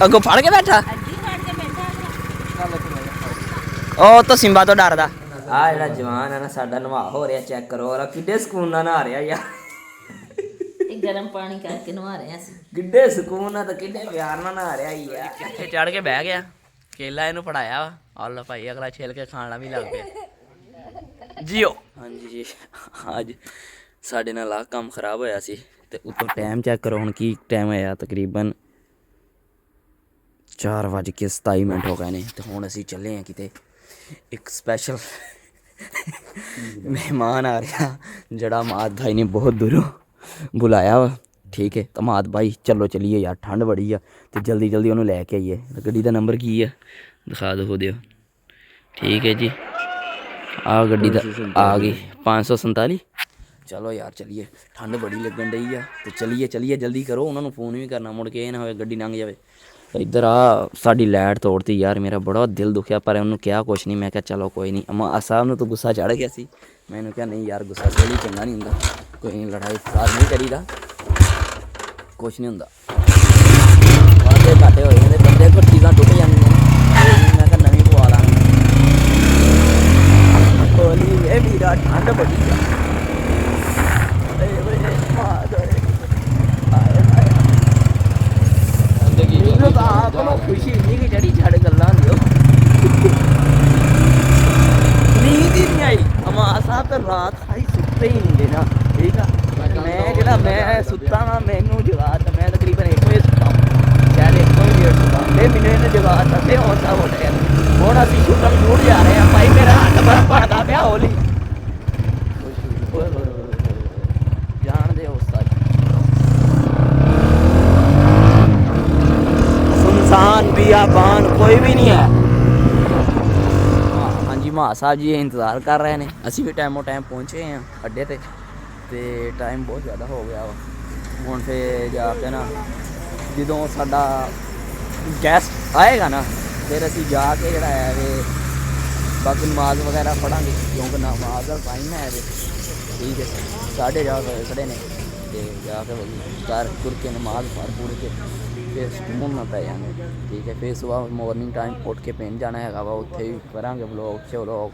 ਅੱਗੋਂ ਫੜ ਕੇ ਬੈਠਾ ਉਹ ਤਾਂ ਸਿੰਬਾ ਤੋਂ ਡਰਦਾ। ਆ ਜਿਹੜਾ ਜਵਾਨ ਹੈ ਨਾ ਸਾਡਾ ਨਵਾ ਹੋ ਰਿਹਾ, ਚੈੱਕ ਕਰੋ ਔਰ ਕਿੱਡੇ ਸਕੂਨ ਨਾਲ ਨਹਾ ਰਿਹਾ ਯਾਰ। ਗਰਮ ਪਾਣੀ ਕਰਕੇ ਨਵਾ ਰਹੇ ਸੀ। ਕਿੱਡੇ ਸਕੂਨ ਨਾਲ ਤੇ ਕਿੱਡੇ ਪਿਆਰ ਨਾਲ ਨਹਾ ਰਿਹਾ ਯਾਰ। ਕਿੱਥੇ ਚੜ ਕੇ ਬਹਿ ਗਿਆ, ਕੇਲਾ ਇਹਨੂੰ ਫੜਾਇਆ ਵਾ। ਆਹ ਭਾਈ ਅਗਲਾ ਛਿਲ ਕੇ ਖਾਣਾ ਵੀ ਲੱਗ ਪਿਆ ਜੀਓ। ਹਾਂਜੀ ਜੀ, ਅੱਜ ਸਾਡੇ ਨਾਲ ਆਹ ਕੰਮ ਖਰਾਬ ਹੋਇਆ ਸੀ ਤੇ ਉੱਤੋਂ ਟਾਈਮ ਚੈੱਕ ਕਰੋ ਹੁਣ ਕੀ ਟਾਈਮ ਹੋਇਆ। ਤਕਰੀਬਨ 4:27 ਹੋ ਗਏ ਨੇ ਤੇ ਹੁਣ ਅਸੀਂ ਚੱਲੇ ਹਾਂ ਕਿਤੇ। ਇੱਕ ਸਪੈਸ਼ਲ ਮਹਿਮਾਨ ਆ ਰਿਹਾ ਜਿਹੜਾ ਮਾਦ ਭਾਈ ਨੇ ਬਹੁਤ ਦੂਰੋਂ ਬੁਲਾਇਆ ਵਾ। ਠੀਕ ਹੈ ਤਾਂ ਮਾਦ ਭਾਈ ਚਲੋ ਚਲੀਏ ਯਾਰ, ਠੰਡ ਬੜੀ ਆ ਤੇ ਜਲਦੀ ਜਲਦੀ ਉਹਨੂੰ ਲੈ ਕੇ ਆਈਏ। ਗੱਡੀ ਦਾ ਨੰਬਰ ਕੀ ਆ ਦਿਖਾ ਦਿਓ। ਠੀਕ ਹੈ ਜੀ, ਆਹ ਗੱਡੀ ਦਾ ਆ ਗਈ 547। ਚਲੋ ਯਾਰ ਚਲੀਏ, ਠੰਡ ਬੜੀ ਲੱਗਣ ਡਈ ਆ ਤੇ ਚਲੀਏ ਜਲਦੀ ਕਰੋ। ਉਹਨਾਂ ਨੂੰ ਫੋਨ ਵੀ ਕਰਨਾ, ਮੁੜ ਕੇ ਇਹ ਨਾ ਹੋਵੇ ਗੱਡੀ ਲੰਘ ਜਾਵੇ। ਇੱਧਰ ਆ ਸਾਡੀ ਲਾਈਟ ਤੋੜਤੀ ਯਾਰ, ਮੇਰਾ ਬੜਾ ਦਿਲ ਦੁਖਿਆ ਪਰ ਉਹਨੂੰ ਕਿਹਾ ਕੁਛ ਨਹੀਂ। ਮੈਂ ਕਿਹਾ ਚਲੋ ਕੋਈ ਨਹੀਂ। ਅਮਾ ਸਾਹਿਬ ਨੂੰ ਤਾਂ ਗੁੱਸਾ ਚੜ੍ਹ ਗਿਆ ਸੀ। ਮੈਨੂੰ ਕਿਹਾ ਨਹੀਂ ਯਾਰ ਗੁੱਸਾ ਸਹੀ ਚੰਗਾ ਨਹੀਂ ਹੁੰਦਾ, ਕੋਈ ਨਹੀਂ, ਲੜਾਈ ਫਸਾਦ ਨਹੀਂ ਕਰੀਦਾ, ਕੁਛ ਨਹੀਂ ਹੁੰਦਾ। ਵਾਧੇ ਘਾਟੇ ਹੋਏ ਜਾਂਦੇ ਬੰਦੇ ਕੋਲ, ਚੀਜ਼ਾਂ ਟੁੱਟ ਜਾਂਦੀਆਂ। ਮੈਂ ਕਿਹਾ ਨਵੀਂ ਪਵਾ ਲਾਂਗੇ। ਹੋਲੀ ਇਹ ਵੀਰਾ ਠੰਡ ਬੜੀ ਆ। ਖੁਸ਼ੀ ਨਹੀਂ ਕਿ ਜਿਹੜੀ ਛੱਡ ਗੱਲਾਂ ਦਿਓ। ਨੀਂਦ ਹੀ ਨਹੀਂ ਆਈ। ਅਮਾ ਸਾਹਿਬ ਤਾਂ ਰਾਤ ਸਾਰੀ ਸੁੱਤੇ ਹੀ ਨਹੀਂ ਨਾ। ਠੀਕ ਆ, ਮੈਂ ਸੁੱਤਾ ਵਾ, ਮੈਨੂੰ ਜਗਾ ਤਾ। ਮੈਂ ਤਕਰੀਬਨ 1 ਵਜੇ ਸੁੱਤਾ, ਸ਼ਾਇਦ 1 ਵਜੇ ਸੁੱਤਾ ਤੇ ਮੈਨੂੰ ਇਹਨੇ ਜਗਾ ਤਾ ਤੇ ਹੌਸਲਾ ਹੋ ਗਿਆ। ਹੁਣ ਅਸੀਂ ਛੁੱਟਣ ਜੂੜ ਜਾ ਰਹੇ ਹਾਂ ਭਾਈ। ਮੇਰਾ ਹੱਥ ਬੜਾ ਭਰਦਾ ਪਿਆ। ਹੋਲੀ ਜਾਣਦੇ ਹੋ ਉਸਤਾਦ, ਸੁਨਸਾਨ ਬਿਆਬਾਨ ਕੋਈ ਵੀ ਨਹੀਂ ਹੈ। ਹਾਂਜੀ ਮਹਾ ਸਾਹਿਬ ਜੀ ਇੰਤਜ਼ਾਰ ਕਰ ਰਹੇ ਨੇ। ਅਸੀਂ ਵੀ ਟਾਈਮੋਂ ਟਾਈਮ ਪਹੁੰਚੇ ਹਾਂ ਅੱਡੇ ਤੇ ਟਾਈਮ ਬਹੁਤ ਜ਼ਿਆਦਾ ਹੋ ਗਿਆ ਵਾ। ਹੁਣ ਫਿਰ ਜਾ ਕੇ ਨਾ ਜਦੋਂ ਸਾਡਾ ਗੈਸਟ ਆਏਗਾ ਨਾ ਫਿਰ ਅਸੀਂ ਜਾ ਕੇ ਜਿਹੜਾ ਹੈ ਵੇ ਬਾਕੀ ਨਮਾਜ਼ ਵਗੈਰਾ ਪੜ੍ਹਾਂਗੇ, ਕਿਉਂਕਿ ਨਮਾਜ਼ ਦਾ ਟਾਈਮ ਹੈ ਵੇ। ਠੀਕ ਹੈ, 11:30 ਖੜੇ ਨੇ ਤੇ ਜਾ ਕੇ ਕਰ ਤੁਰ ਕੇ ਨਮਾਜ਼ ਪੜ੍ਹ ਕੇ ਫਿਰ ਸਕੂਨ ਨਾਲ ਪੈ ਜਾਂਗੇ। ਠੀਕ ਹੈ, ਫਿਰ ਸੁਬਾਹ ਮਾਰਨਿੰਗ ਟਾਈਮ ਉੱਠ ਕੇ ਪਿੰਡ ਜਾਣਾ ਹੈਗਾ ਵਾ। ਉੱਥੇ ਵੀ ਕਰਾਂਗੇ ਵਲੋਗ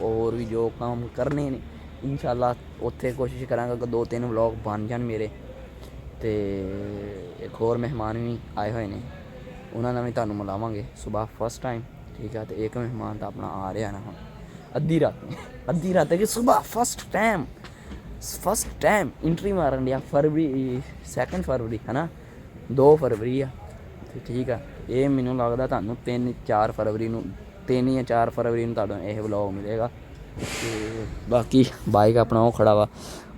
ਹੋਰ ਵੀ ਜੋ ਕੰਮ ਕਰਨੇ ਨੇ ਇਨਸ਼ਾਅੱਲਾ। ਉੱਥੇ ਕੋਸ਼ਿਸ਼ ਕਰਾਂਗਾ ਕਿ 2-3 ਵਲੋਗ ਬਣ ਜਾਣ ਮੇਰੇ। ਅਤੇ ਇੱਕ ਹੋਰ ਮਹਿਮਾਨ ਵੀ ਆਏ ਹੋਏ ਨੇ, ਉਹਨਾਂ ਨਾਲ ਵੀ ਤੁਹਾਨੂੰ ਮਿਲਾਵਾਂਗੇ ਸੁਬਾਹ ਫਸਟ ਟਾਈਮ। ਠੀਕ ਹੈ, ਅਤੇ ਇੱਕ ਮਹਿਮਾਨ ਤਾਂ ਆਪਣਾ ਆ ਰਿਹਾ ਨਾ ਹੁਣ ਅੱਧੀ ਰਾਤ ਕਿ ਸੁਬਾਹ ਫਸਟ ਟਾਈਮ ਇੰਟਰੀ ਮਾਰਨ ਡਿਆ। ਫਰਵਰੀ 2 ਫਰਵਰੀ ਹੈ ਨਾ, 2 ਫਰਵਰੀ ਆ। ਠੀਕ ਆ, ਇਹ ਮੈਨੂੰ ਲੱਗਦਾ ਤੁਹਾਨੂੰ 3-4 ਫਰਵਰੀ ਨੂੰ 3 ਜਾਂ 4 ਫਰਵਰੀ ਨੂੰ ਤੁਹਾਨੂੰ ਇਹ ਵਲੋਗ ਮਿਲੇਗਾ। ਅਤੇ ਬਾਕੀ ਬਾਈਕ ਆਪਣਾ ਉਹ ਖੜਾ ਵਾ।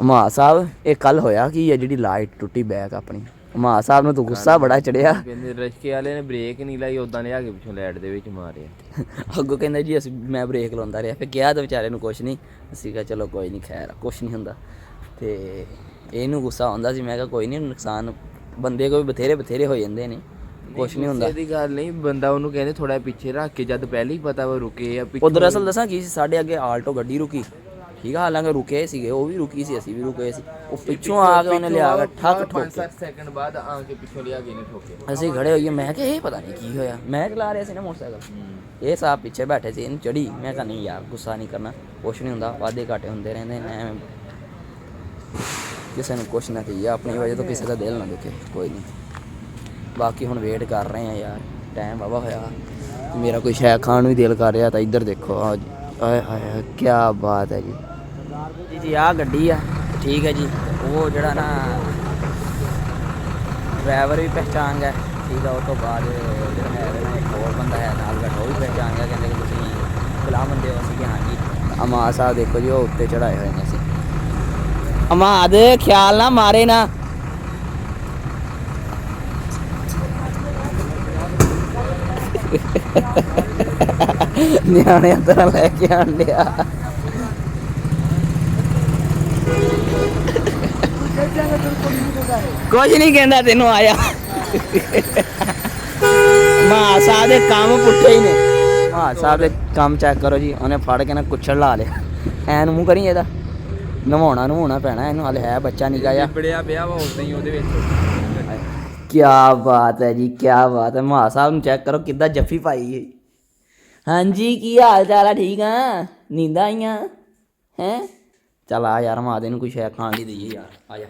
ਮਹਾ ਸਾਹਿਬ ਇਹ ਕੱਲ੍ਹ ਹੋਇਆ ਕੀ ਹੈ ਜਿਹੜੀ ਲਾਈਟ ਟੁੱਟੀ ਬੈਕ ਆਪਣੀ, ਮਹਾ ਸਾਹਿਬ ਨੂੰ ਤਾਂ ਗੁੱਸਾ ਬੜਾ ਚੜਿਆ। ਕਹਿੰਦੇ ਰਸ਼ਕੇ ਵਾਲੇ ਨੇ ਬ੍ਰੇਕ ਨਹੀਂ ਲਾਈ, ਉੱਦਾਂ ਲਿਆ ਕੇ ਪਿੱਛੋਂ ਲਾਈਟ ਦੇ ਵਿੱਚ ਮਾਰਿਆ। ਅੱਗੋਂ ਕਹਿੰਦਾ ਜੀ ਮੈਂ ਬ੍ਰੇਕ ਲਾਉਂਦਾ ਰਿਹਾ। ਫਿਰ ਕਿਹਾ ਤਾਂ ਵਿਚਾਰੇ ਨੂੰ ਕੁਛ ਨਹੀਂ। ਅਸੀਂ ਕਿਹਾ ਚਲੋ ਕੋਈ ਨਹੀਂ, ਖੈਰ ਕੁਛ ਨਹੀਂ ਹੁੰਦਾ। ਅਤੇ ਇਹਨੂੰ ਗੁੱਸਾ ਆਉਂਦਾ ਸੀ। ਮੈਂ ਕਿਹਾ ਕੋਈ ਨਹੀਂ, ਨੁਕਸਾਨ ਬੰਦੇ ਕੋਈ ਬਥੇਰੇ ਹੋ ਜਾਂਦੇ ਨੇ, ਕੁਛ ਨਹੀਂ ਹੁੰਦਾ। ਇਹਦੀ ਗੱਲ ਨਹੀਂ, ਬੰਦਾ ਉਹਨੂੰ ਕਹਿੰਦੇ ਥੋੜਾ ਪਿੱਛੇ ਰੱਖ ਕੇ, ਜਦ ਪਹਿਲੇ ਹੀ ਪਤਾ ਵਾ ਰੁਕੇ ਆ। ਉਹ ਦਰਅਸਲ ਦੱਸਾਂ ਕੀ ਸੀ, ਸਾਡੇ ਅੱਗੇ ਆਲਟੋ ਗੱਡੀ ਰੁਕੀ। ਠੀਕ ਆ, ਹਾਲਾਂਕਿ ਰੁਕੇ ਸੀਗੇ, ਉਹ ਵੀ ਰੁਕੀ ਸੀ, ਅਸੀਂ ਵੀ ਰੁਕੇ ਸੀ। ਉਹ ਪਿੱਛੋਂ ਆ ਕੇ ਉਹਨੇ ਲਿਆ ਕੇ ਠੱਕ ਠੋਕ 5-7 ਸੈਕਿੰਡ ਬਾਅਦ ਆ ਕੇ ਪਿੱਛੋਂ ਲਿਆ ਕੇ ਨੇ ਠੋਕੇ। ਅਸੀਂ ਖੜੇ ਹੋਈਏ। ਮੈਂ ਕਿਹਾ ਇਹ ਪਤਾ ਨਹੀਂ ਕੀ ਹੋਇਆ। ਮੈਂ ਚਲਾ ਰਿਹਾ ਸੀ ਨਾ ਮੋਟਰਸਾਈਕਲ, ਇਹ ਸਾਹਿਬ ਪਿੱਛੇ ਬੈਠੇ ਸੀ, ਇਹਨੂੰ ਚੜੀ। ਮੈਂ ਕਿਹਾ ਨਹੀਂ ਯਾਰ ਗੁੱਸਾ ਨਹੀਂ ਕਰਨਾ, ਕੁਛ ਨਹੀਂ ਹੁੰਦਾ, ਵਾਧੇ ਘਾਟੇ ਹੁੰਦੇ ਰਹਿੰਦੇ ਨੇ, ਐਵੇਂ ਕਿਸੇ ਨੂੰ ਕੁਛ ਨਾ ਕਹੀਏ, ਆਪਣੀ ਵਜ੍ਹਾ ਤੋਂ ਕਿਸੇ ਦਾ ਦਿਲ ਨਾ ਦੁਖੇ, ਕੋਈ ਨਹੀਂ। ਬਾਕੀ ਹੁਣ ਵੇਟ ਕਰ ਰਹੇ ਹਾਂ ਯਾਰ, ਟਾਈਮ ਵਾਹਵਾ ਹੋਇਆ। ਮੇਰਾ ਕੋਈ ਸ਼ੈ ਖਾਣ ਨੂੰ ਵੀ ਦਿਲ ਕਰ ਰਿਹਾ ਤਾਂ ਇੱਧਰ ਦੇਖੋ। ਆਏ ਹਾਏ ਕੀ ਬਾਤ ਹੈ ਜੀ। ਜੀ ਆਹ ਗੱਡੀ ਆ। ਠੀਕ ਹੈ ਜੀ, ਉਹ ਜਿਹੜਾ ਨਾ ਡਰਾਈਵਰ ਵੀ ਪਹਿਚਾਣ ਗਿਆ। ਠੀਕ ਆ, ਉਹ ਤੋਂ ਬਾਅਦ ਜਿਹੜਾ ਹੈ ਨਾ ਇੱਕ ਹੋਰ ਬੰਦਾ ਹੈ ਨਾਲ ਬੈਠਾ, ਉਹ ਵੀ ਪਹਿਚਾਣ ਗਿਆ। ਕਹਿੰਦੇ ਕਿ ਤੁਸੀਂ ਗੁਲਾਮ ਬੰਦੇ ਹੋ। ਅਸੀਂ ਕਿ ਹਾਂਜੀ। ਅਮਾ ਸਾਹਿਬ ਦੇਖੋ ਜੀ, ਉਹ ਉੱਤੇ ਚੜਾਏ ਹੋਏ ਨੇ। ਅਸੀਂ ਅਮਾਦ ਖਿਆਲ ਨਾ ਮਾਰੇ ਨਾ। ਨਿਆਣੇ ਅੰਦਰ ਲੈ ਕੇ ਆਂਡਿਆ। ਕੁਝ ਨਹੀਂ ਕਹਿੰਦਾ ਤੈਨੂੰ, ਆਇਆ। ਮਹਾ ਸਾਹਿਬ ਦੇ ਕੰਮ ਪੁੱਠੇ ਹੀ ਨੇ। ਮਹਾ ਸਾਹਿਬ ਦੇ ਕੰਮ ਚੈੱਕ ਕਰੋ ਜੀ। ਉਹਨੇ ਫੜ ਕੇ ਨਾ ਕੁੱਛੜ ਲਾ ਲਿਆ। ਐਨ ਮੂੰਹ ਕਰੀ ਇਹਦਾ, ਨਵਾਉਣਾ ਪੈਣਾ ਇਹਨੂੰ। ਹਾਲੇ ਹੈ ਬੱਚਾ ਨਿੱਕਾ ਜਿਹਾ। ਬੜਿਆ ਪਿਆ ਵਾ ਉਦਾਂ ਹੀ ਉਹਦੇ ਵਿੱਚ। क्या बात है जी, क्या बात है। मां साहब ਨੂੰ ਚੈੱਕ ਕਰੋ ਕਿੱਦਾਂ ਜੱਫੀ ਪਾਈ ਹੈ। ਹਾਂਜੀ ਕੀ ਹਾਲ ਚਾਲ ਆ? ਠੀਕ ਆ? ਨੀਂਦਾਂ ਆਈਆਂ ਹੈ? ਚੱਲ ਆ ਯਾਰ ਮਾਂ ਦੇ ਨੂੰ ਕੋਈ ਸ਼ੈ ਖਾਣ ਦੀ ਦਈਏ ਯਾਰ, ਆ ਜਾ।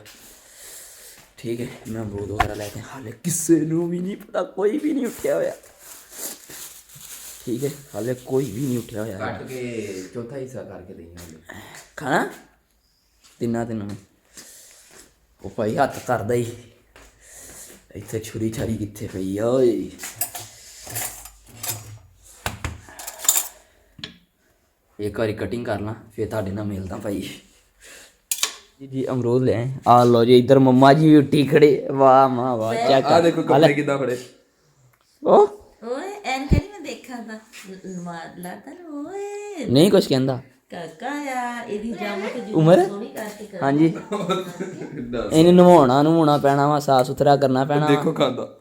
ਠੀਕ ਹੈ ਮੈਂ ਅਮਰੂਦ ਵਗੈਰਾ ਲੈ ਕੇ, ਹਾਲੇ ਕਿਸੇ ਨੂੰ ਵੀ ਨਹੀਂ ਪਤਾ, ਕੋਈ ਵੀ ਨਹੀਂ ਉੱਠਿਆ ਹੋਇਆ। ਠੀਕ ਹੈ ਹਾਲੇ ਕੋਈ ਵੀ ਨਹੀਂ ਉੱਠਿਆ ਹੋਇਆ। ਕੱਟ ਕੇ ਚੌਥਾ ਹਿੱਸਾ ਕਰਕੇ ਦੇਈਆਂ ਖਾਣਾ ਤਿੰਨਾਂ ਨੂੰ। ਉਹ ਭਾਈ ਹੱਥ ਕਰਦਾ ਹੀ, ਇੱਥੇ ਛੁਰੀ ਛਾਰੀ ਕਿੱਥੇ ਪਈ ਆ ਓਏ। ਇੱਕ ਵਾਰੀ ਕਟਿੰਗ ਕਰ ਲਾਂ ਫਿਰ ਤੁਹਾਡੇ ਨਾਲ ਮਿਲਦਾ ਭਾਈ। ਜੀ ਅਮਰੂਦ ਲੈ ਆ ਲੋ ਜੀ। ਇੱਧਰ ਮੰਮਾ ਜੀ ਵੀ ਉੱਠੀ ਖੜੇ, ਵਾਹ ਮਾਂ ਵਾਹ। ਚੈੱਕ ਆ ਦੇਖੋ ਕੱਪੜੇ ਕਿੱਦਾਂ ਫੜੇ। ਉਹ ਓਏ ਐਨ ਕਰੀ ਮੈਂ ਦੇਖਾਂ ਤਾਂ ਮਾਰ ਲਾਤਾ ਨਾ ਓਏ ਨਹੀਂ ਕੁਛ ਕਹਿੰਦਾ ਕਾਕਾ ਆ ਇਹਦੀ ਜਾਮਾ ਤੇ ਉਮਰ ਸੋਹਣੀ ਕਰਕੇ ਕਰ। ਹਾਂਜੀ ਇਹਨੂੰ ਨਵਾਉਣਾ ਪੈਣਾ ਵਾ, ਸਾਫ ਸੁਥਰਾ ਕਰਨਾ ਪੈਣਾ। ਦੇਖੋ ਖਾਂਦਾ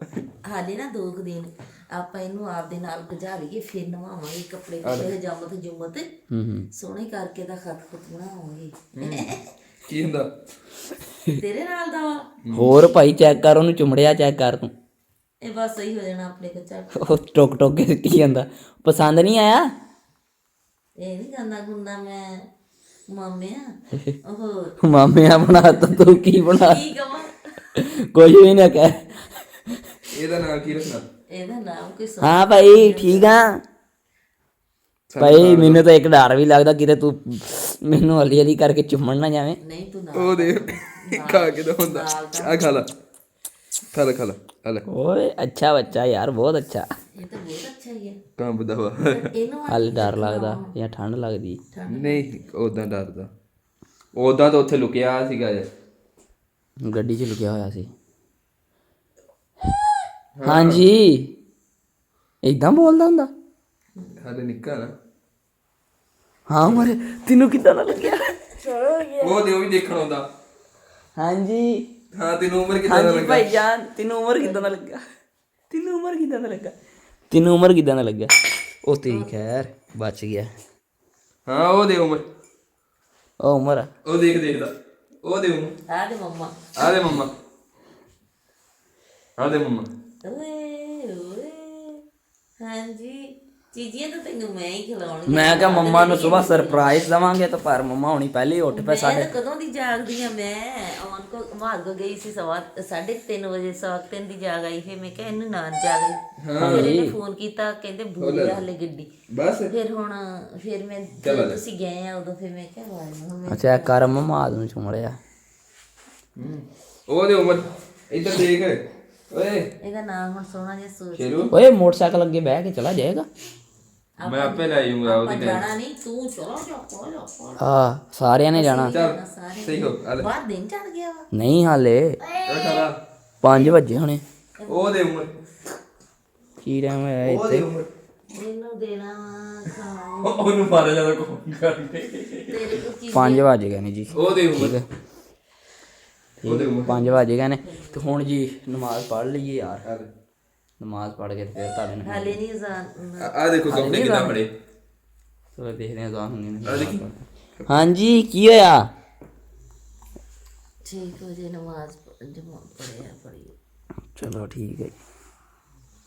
ਹਾਲੇ ਨਾ 2 ਦਿਨ ਆਪਾਂ ਇਹਨੂੰ ਆਪਦੇ ਨਾਲ ਭਜਾ ਲਈਏ, ਫਿਰ ਨਵਾਵਾਂਗੇ ਕੱਪੜੇ ਕੁਪੜੇ ਜਾਮਤ ਜੁਮਤ ਸੋਹਣੇ ਕਰਕੇ ਦਾ ਖਤ ਖੁਤ ਬਣਾਵਾਂਗੇ। ਕੀ ਹੁੰਦਾ ਤੇਰੇ ਨਾਲ ਦਾ ਵਾ ਹੋਰ ਭਾਈ ਚੈੱਕ ਕਰ, ਉਹਨੂੰ ਚੁੰਮੜਿਆ ਚੈੱਕ ਕਰ ਤੂੰ। ਇਹ ਬਸ ਸਹੀ ਹੋ ਜਾਣਾ ਆਪਣੇ ਕੱਚਾ। ਉਹ ਟੋਕ ਟੋਕ ਕੇ ਕੀ ਜਾਂਦਾ, ਪਸੰਦ ਨਹੀਂ ਆਇਆ? ਇਹ ਨਹੀਂ ਗੰਦਾ ਗੁੰਦਾ ਮੈਂ ਮਾਮਿਆ ਉਹ ਮਾਮਿਆਂ ਬਣਾ ਤਾ ਤੂੰ ਕੀ ਬਣਾ? ਕੀ ਕਵਾਂ ਕੁਝ ਵੀ ਨਾ ਕਹਿ। ਇਹਦਾ ਨਾਮ ਕੀ ਰੱਖਣਾ? ਇਹਦਾ ਨਾਮ ਕੋਈ ਹਾਂ ਭਾਈ ਠੀਕ ਆ ਭਾਈ। ਮੈਨੂੰ ਤਾਂ ਇੱਕ ਡਰ ਵੀ ਲੱਗਦਾ ਕਿਤੇ ਤੂੰ ਮੈਨੂੰ ਹਲੀ ਹਲੀ ਕਰਕੇ ਚੁੰਮਣ ਨਾ ਜਾਵੇਂ। ਨਹੀਂ ਤੂੰ ਨਾ ਉਹ ਦੇ ਖਾ ਕੇ ਤਾਂ ਹੁੰਦਾ। ਆ ਖਾ ਲਾ ਖਾ ਲਾ ਖਾ ਲਾ ਆ ਲੈ। ਓਏ ਅੱਛਾ ਬੱਚਾ ਯਾਰ, ਬਹੁਤ ਅੱਛਾ। ਇਹ ਤਾਂ ਬਹੁਤ ਅੱਛਾ ਹੀ ਹੈ। ਕੰਬਦਾ ਵਾ ਇਹਨੂੰ ਹਾਲੇ ਡਰ ਲੱਗਦਾ ਜਾਂ ਠੰਡ ਲੱਗਦੀ? ਨਹੀਂ ਉਦਾਂ ਡਰਦਾ, ਉਦਾਂ ਤਾਂ ਉੱਥੇ ਲੁਕਿਆ ਸੀਗਾ ਜੇ ਗੱਡੀ 'ਚ ਲੁਕਿਆ ਹੋਇਆ ਸੀ। ਹਾਂਜੀ ਏਦਾਂ ਬੋਲਦਾ ਹੁੰਦਾ? ਹਾਲੇ ਨਿੱਕਾ ਨਾ। ਹਾਂ ਮਰੇ ਤੈਨੂੰ ਕਿੱਦਾਂ ਦਾ ਲੱਗਿਆ? ਉਹ ਦੇ ਉਹ ਵੀ ਦੇਖਣ ਆਉਂਦਾ। ਹਾਂਜੀ ਹਾਂ ਤੈਨੂੰ ਉਮਰ ਕਿੱਦਾਂ ਦਾ ਹਾਂਜੀ ਲੱਗਾ? ਭਾਈ ਜਾਨ ਤੈਨੂੰ ਉਮਰ ਕਿੱਦਾਂ ਦਾ ਲੱਗਾ? ਤੈਨੂੰ ਉਮਰ ਕਿੱਦਾਂ ਦਾ ਲੱਗਾ? ਤੈਨੂੰ ਉਮਰ ਕਿੱਦਾਂ ਦਾ ਲੱਗਾ? ਉਹ ਤੇਰੀ ਖੈਰ ਬਚ ਗਿਆ। ਹਾਂ ਉਹ ਦੇ ਉਮਰ, ਉਹ ਉਮਰ ਉਹ ਦੇਖਦਾ ਉਹ ਦੇ ਉਮਰ। ਆ ਦੇ ਮੰਮਾ ਆ ਦੇ ਮੰਮਾ, ਆ ਦੇ ਮੰਮਾ। ਓਏ ਓਏ ਹਾਂਜੀ ਚੀਜ਼ੀਆਂ ਤਾਂ ਤੈਨੂੰ ਮੈਂ ਹੀ ਖਿਲਾਉਣੀ। ਮੈਂ ਕਿਹਾ ਮੰਮਾ ਨੂੰ ਸਵੇਰ ਸਰਪ੍ਰਾਈਜ਼ ਦੇਵਾਂਗੇ ਤਾਂ ਪਰ ਮੰਮਾ ਹੁਣੀ ਪਹਿਲੇ ਹੀ ਉੱਠ ਪਏ ਸਾਡੇ। ਮੈਂ ਕਦੋਂ ਦੀ ਜਾਗਦੀ ਆ। ਮੈਂ ਆਨ ਕੋ ਮਾਰਗੋ ਗਈ ਸੀ 3:30 ਵਜੇ, 3:15 ਦੀ ਜਾਗ ਆਈ। ਫਿਰ ਮੈਂ ਕਿਹਾ ਇਹਨੂੰ ਨਾ ਜਾਗ। ਫਿਰ ਇਹਨੇ ਫੋਨ ਕੀਤਾ ਕਹਿੰਦੇ ਭੂਲ ਹਲੇ ਗੱਡੀ। ਬਸ ਫਿਰ ਹੁਣ ਫਿਰ ਮੈਂ ਜਦੋਂ ਤੁਸੀਂ ਗਏ ਆ ਉਦੋਂ ਫਿਰ ਮੈਂ ਕਿਹਾ ਵਾਹ ਅੱਛਾ ਕਰ ਮੰਮਾ ਨੂੰ ਚੁੰਮੜਿਆ। ਉਹ ਦੇ ਉਮਰ ਇੱਧਰ ਦੇਖ ਓਏ। ਇਹਦਾ ਨਾਮ ਹੁਣ ਸੋਹਣਾ ਜਿਹਾ ਸੋਚ। ਸ਼ੇਰੂ ਓਏ ਮੋਟਰਸਾਈਕਲ ਅੱਗੇ ਬਹਿ ਕੇ ਚਲਾ ਜਾਏਗਾ। ਮੈਂ ਆਪੇ ਲੈ ਜਾਊਂਗਾ ਆਪਾਂ ਉਹਦੀ ਜਾਣਾ ਨਹੀਂ, ਤੂੰ ਚਲੋ ਜਾ ਹਾਂ ਸਾਰਿਆਂ ਨੇ ਜਾਣਾ। ਚੱਲ ਸਹੀ ਹੋ ਆ ਲੈ। ਬਾਹਰ ਦਿਨ ਚੜ ਗਿਆ ਵਾ। ਨਹੀਂ ਹਾਲੇ ਉਹ ਖਾ ਲਾ। 5 ਵਜੇ ਹੋਣੇ। ਉਹ ਦੇ ਉਮਰ, ਕੀ ਟਾਈਮ ਹੋਇਆ ਉਹ ਦੇ ਇੱਥੇ? ਉਮਰ। ਇਹਨੂੰ ਦੇਣਾ ਵਾ ਖਾਣ। ਉਹਨੂੰ ਮਾਰਿਆ ਜਾਂਦਾ ਕੋਲ ਕਰਕੇ। ਤੇਰੇ ਕੋ ਕੀ 5 ਵਜ ਗਏ ਨੇ ਜੀ। ਉਹ ਦੇ ਉਮਰ, ਠੀਕ ਹੈ 5 ਵਜ ਗਏ ਨੇ ਤੇ ਹੁਣ ਜੀ ਨਮਾਜ਼ ਪੜ੍ਹ ਲਈਏ ਯਾਰ। ਨਮਾਜ਼ ਪੜ੍ਹ ਕੇ ਫਿਰ ਤੁਹਾਡੇ ਨਾਲ ਹਾਲੇ ਨਹੀਂ ਅਜ਼ਾਨ। ਆ ਦੇਖੋ ਕੱਪੜੇ ਕਿੱਦਾਂ ਫੜੇ। ਚਲੋ ਦੇਖਦੇ ਹਾਂ ਅਜ਼ਾਨ ਹੁੰਦੀ ਨੇ। ਹਾਂਜੀ ਕੀ ਹੋਇਆ? 6 ਵਜੇ ਨਮਾਜ਼ ਪੜ੍ਹੀ। ਚਲੋ ਠੀਕ ਹੈ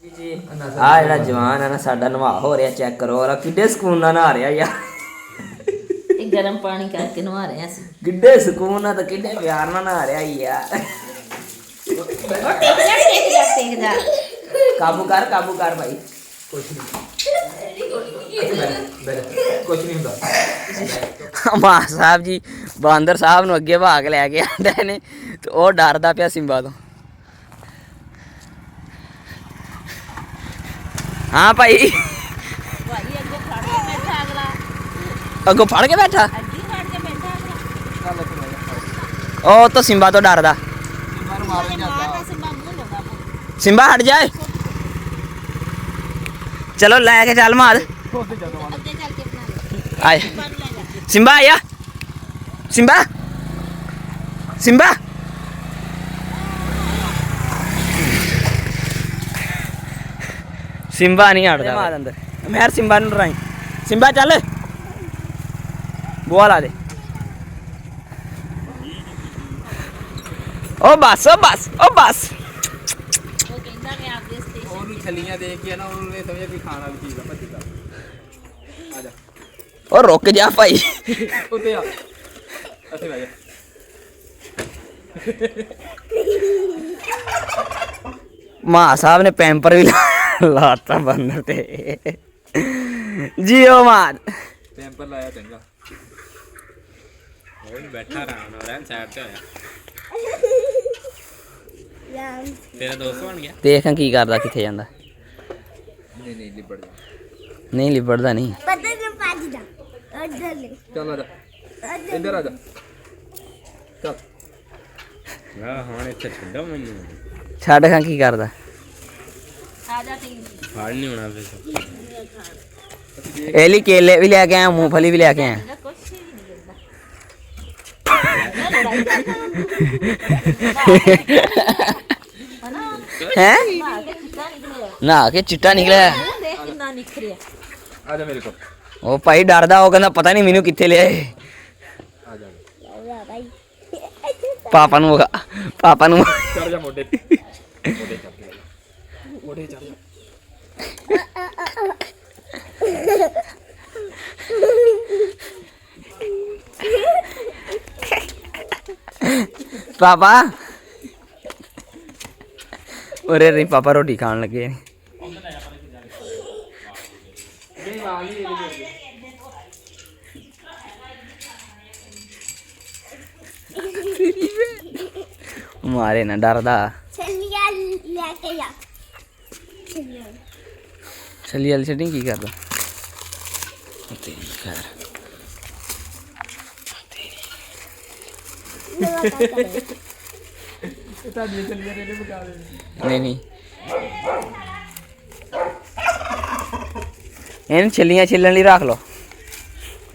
ਜੀ। ਆ ਜਿਹੜਾ ਜਵਾਨ ਹੈ ਨਾ ਸਾਡਾ ਨਵਾ ਹੋ ਰਿਹਾ, ਚੈੱਕ ਕਰੋ ਔਰ ਕਿੱਡੇ ਸਕੂਨ ਨਾਲ ਨਹਾ ਰਿਹਾ ਯਾਰ। ਇਹ ਗਰਮ ਪਾਣੀ ਕਰਕੇ ਨਵਾ ਰਹੇ ਸੀ। ਕਿੱਡੇ ਸਕੂਨ ਨਾਲ ਤੇ ਕਿੱਡੇ ਪਿਆਰ ਨਾਲ ਨਹਾ ਰਿਹਾ ਯਾਰ। ਟੇਕ ਜਾ ਕਾਬੂ ਕਰ ਭਾਈ। ਕੁਛ ਨਹੀਂ ਹੁੰਦਾ। ਮਾਂ ਸਾਹਿਬ ਜੀ ਬਾਂਦਰ ਸਾਹਿਬ ਨੂੰ ਅੱਗੇ ਭਾਗ ਲੈ ਕੇ ਆਂਦੇ ਨੇ ਤੇ ਉਹ ਡਰਦਾ ਪਿਆ ਸਿੰਬਾ ਤੋਂ। ਹਾਂ ਭਾਈ ਭਾਈ ਅੱਗੋਂ ਫੜ ਕੇ ਬੈਠਾ ਅਗਲਾ। ਅੱਗੋਂ ਫੜ ਕੇ ਬੈਠਾ। ਅੱਗੀ ਫੜ ਕੇ ਬੈਠਾ ਉਹ ਤਾਂ ਸਿੰਬਾ ਤੋਂ ਡਰਦਾ। ਸਿੰਬਾ ਹਟ ਜਾਏ। ਚਲੋ ਲੈ ਕੇ ਚੱਲ ਮਾਰ। ਅੱਗੇ ਚੱਲ ਕੇ ਬਣਾ ਆਏ ਸਿੰਬਾ ਆਇਆ। ਸਿੰਬਾ ਸਿੰਬਾ ਨਹੀਂ ਹਟਦਾ ਮਾਰ ਅੰਦਰ। ਮੈਂ ਸਿੰਬਾ ਨੂੰ ਡਰਾਈ। ਸਿੰਬਾ ਚੱਲ ਬੁਆ ਲਾ ਦੇ। ਉਹ ਬਸ ਛੱਲੀਆਂ ਦੇਖ ਕੇ ਨਾ ਉਹਨੇ ਸਮਝਿਆ ਕੋਈ ਖਾਣ ਵਾਲੀ ਚੀਜ਼ ਆ ਭੱਜੀ ਦਾ ਆ ਜਾ ਉਹ ਰੁਕ ਜਾ ਭਾਈ ਉੱਤੇ ਆ ਅਸੀਂ ਬਹਿ ਜਾ ਮਾਂ ਸਾਹਿਬ ਨੇ ਪੈਂਪਰ ਵੀ ਲਾਤਾ ਬੰਨਰ ਤੇ ਜੀਓ ਮਾਂ ਟੈਂਪਰ ਲਾਇਆ ਚੰਗਾ ਉਹ ਬੈਠਾ ਆਰਾਮ ਨਾਲ ਰਹਿਣ ਸਾਈਡ ਤੇ ਹੋਇਆ ਤੇਰਾ ਦੋਸਤ ਬਣ ਗਿਆ ਦੇਖਾਂ ਕੀ ਕਰਦਾ ਕਿੱਥੇ ਜਾਂਦਾ ਨਹੀਂ ਲਿਬੜ ਜਾ ਨਹੀਂ ਲਿਬੜਦਾ ਨਹੀਂ ਚੱਲ ਆ ਜਾ ਇੱਧਰ ਆ ਜਾ ਚੱਲ ਵਾਹ ਹੁਣ ਇੱਥੇ ਛੱਡੋ ਮੈਨੂੰ ਛੱਡ ਖਾਂ ਕੀ ਕਰਦਾ ਆ ਜਾ ਟੀ ਫੜ ਨਹੀਂ ਹੋਣਾ ਫਿਰ ਇਹ ਲਈ ਕੇਲੇ ਵੀ ਲੈ ਕੇ ਆਇਆ ਮੂੰਗਫਲੀ ਵੀ ਲੈ ਕੇ ਆਇਆ ਕੁਛ ਵੀ ਨਹੀਂ ਦਿੰਦਾ ਹੈ ਨਾ ਕੇ ਚਿੱਟਾ ਨਿਕਲਿਆ ਦੇਖ ਕਿੰਨਾ ਨਿਖਰਿਆ ਆ ਜਾ ਮੇਰੇ ਕੋਲ ਉਹ ਭਾਈ ਡਰਦਾ ਉਹ ਕਹਿੰਦਾ ਪਤਾ ਨਹੀਂ ਮੈਨੂੰ ਕਿੱਥੇ ਲਿਆਏ ਆ ਜਾ ਪਾਪਾ ਨੂੰ ਚੜ ਜਾ ਮੋਢੇ ਤੇ ਮੋਢੇ ਚੜ ਜਾ ਮੋਢੇ ਚੜ ਜਾ ਪਾਪਾ ਉਰੇ ਨਹੀਂ ਪਾਪਾ ਰੋਟੀ ਖਾਣ ਲੱਗੇ ਨੇ ਮਾਰੇ ਨਾ ਡਰਦਾ ਛੱਲੀ ਵਾਲੀ ਸੈਟਿੰਗ ਕੀ ਕਰਦਾ ਤੇਰੀ ਘਰ ਨਹੀਂ ਇਹਨੂੰ ਛੱਲੀਆਂ ਛਿੱਲਣ ਲਈ ਰੱਖ ਲਓ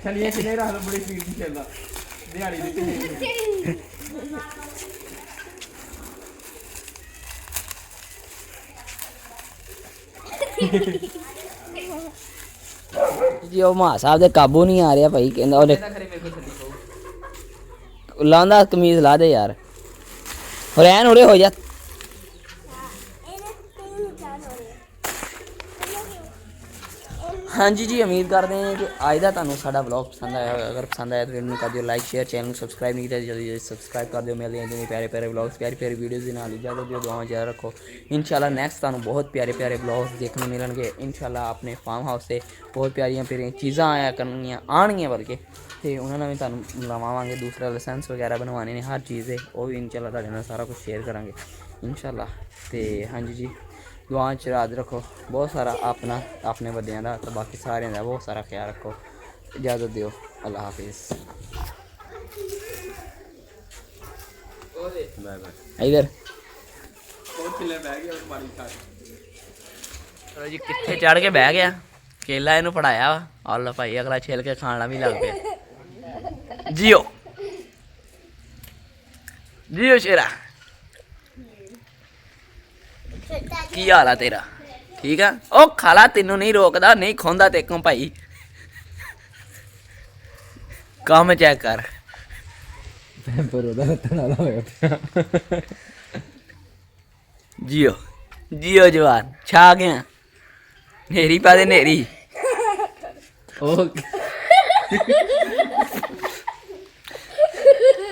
ਛੱਲੀਆਂ ਕਿਨੇ ਰੱਖ ਲੋ ਬੜੀ ਸਪੀਡ ਦੀ ਚੱਲਦਾ ਦਿਹਾੜੀ ਦੀ ਜੀ ਉਹ ਮਾਂ ਸਾਹਿਬ ਦੇ ਕਾਬੂ ਨਹੀਂ ਆ ਰਿਹਾ ਭਾਈ ਕਹਿੰਦਾ ਉਹਦੇ ਲਾਂਦਾ ਕਮੀਜ਼ ਲਾ ਦੇ ਯਾਰ ਹੋਰ ਐਨ ਉਰੇ ਹੋ ਜਾ ਹਾਂਜੀ ਜੀ ਉਮੀਦ ਕਰਦੇ ਹਾਂ ਕਿ ਅੱਜ ਦਾ ਤੁਹਾਨੂੰ ਸਾਡਾ ਵਲੌਗ ਪਸੰਦ ਆਇਆ ਹੋਵੇਗਾ ਅਗਰ ਪਸੰਦ ਆਇਆ ਤਾਂ ਵੀਡੀਓ ਨੂੰ ਕਰ ਦਿਓ ਲਾਈਕ ਸ਼ੇਅਰ ਚੈਨਲ ਨੂੰ ਸਬਸਕ੍ਰਾਈਬ ਨਹੀਂ ਕੀਤਾ ਜਲਦੀ ਸਬਸਕ੍ਰਾਈਬ ਕਰ ਦਿਓ ਮਿਲਦੇ ਹਾਂ ਜਿਵੇਂ ਪਿਆਰੇ ਪਿਆਰੇ ਵਲੌਗਸ ਪਿਆਰੀ ਵੀਡੀਓਜ਼ ਦੇ ਨਾਲ ਇਜਾਜ਼ਤ ਦਿਓ ਦੁਆਵਾਂ ਯਾਦ ਰੱਖੋ ਇਨਸ਼ਾਅੱਲਾ ਨੈਕਸਟ ਤੁਹਾਨੂੰ ਬਹੁਤ ਪਿਆਰੇ ਵਲੌਗਸ ਦੇਖਣ ਨੂੰ ਮਿਲਣਗੇ ਇਨਸ਼ਾਅੱਲਾ ਆਪਣੇ ਫਾਰਮ ਹਾਊਸ ਤੇ ਬਹੁਤ ਪਿਆਰੀਆਂ ਚੀਜ਼ਾਂ ਆਇਆ ਕਰਨਗੀਆਂ ਆਣਗੀਆਂ ਬਲਕਿ ਤੇ ਉਹਨਾਂ ਨਾਲ ਵੀ ਤੁਹਾਨੂੰ ਮਿਲਾਵਾਂਗੇ ਦੂਸਰਾ ਲਾਇਸੈਂਸ ਵਗੈਰਾ ਬਣਵਾਉਣੇ ਨੇ ਹਰ ਚੀਜ਼ ਦੇ ਉਹ ਵੀ ਇਨਸ਼ਾਅੱਲਾ ਤੁਹਾਡੇ ਨਾਲ ਸਾਰਾ ਕੁਝ ਸ਼ੇਅਰ ਕਰਾਂਗੇ ਇਨਸ਼ਾਅੱਲਾ ਤੇ ਹਾਂਜੀ ਜੀ ਦੁਆ ਚ ਯਾਦ ਰੱਖੋ ਬਹੁਤ ਸਾਰਾ ਆਪਣਾ ਆਪਣੇ ਵੱਡਿਆਂ ਦਾ ਤੇ ਬਾਕੀ ਸਾਰਿਆਂ ਦਾ ਬਹੁਤ ਸਾਰਾ ਖਿਆਲ ਰੱਖੋ ਇਜਾਜ਼ਤ ਦਿਓ ਅੱਲਾਹ ਹਾਫਿਜ਼ ਬਾਏ ਬਾਏ ਇਧਰ ਉਹ ਥੱਲੇ ਬਹਿ ਗਿਆ ਉਹ ਮਾਰੀ ਖਾ ਚਲੋ ਜੀ ਕਿੱਥੇ ਚੜ ਕੇ ਬਹਿ ਗਿਆ ਕੇਲਾ ਇਹਨੂੰ ਫੜਾਇਆ ਵਾ ਆਹ ਭਾਈ ਅਗਲਾ ਛਿਲ ਕੇ ਖਾਣਾ ਵੀ ਲੱਗ ਪਿਆ ਜੀਓ ਸ਼ੇਰਾ ਕੀ ਹਾਲ ਆ ਤੇਰਾ ਠੀਕ ਆ ਉਹ ਖਾਲਾ ਤੈਨੂੰ ਨਹੀਂ ਰੋਕਦਾ ਨਹੀਂ ਖੋਂਦਾ ਤੇ ਕਿਉਂ ਭਾਈ ਕੰਮ ਚੈੱਕ ਕਰ ਪਰ ਉਹਦਾ ਰੱਤਣ ਵਾਲਾ ਹੋਇਆ ਪਿਆ ਜੀਓ ਜਵਾਨ ਛਾ ਗਿਆ ਨੇਰੀ ਪਾ ਦੇ ਨੇਰੀ ਉਹ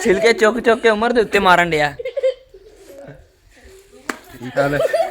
ਛਿਲਕੇ ਚੁੱਕ ਕੇ ਉਮਰ ਦੇ ਉੱਤੇ ਮਾਰਨ ਡਿਆ ਕੀ ਹਾਲ ਹੈ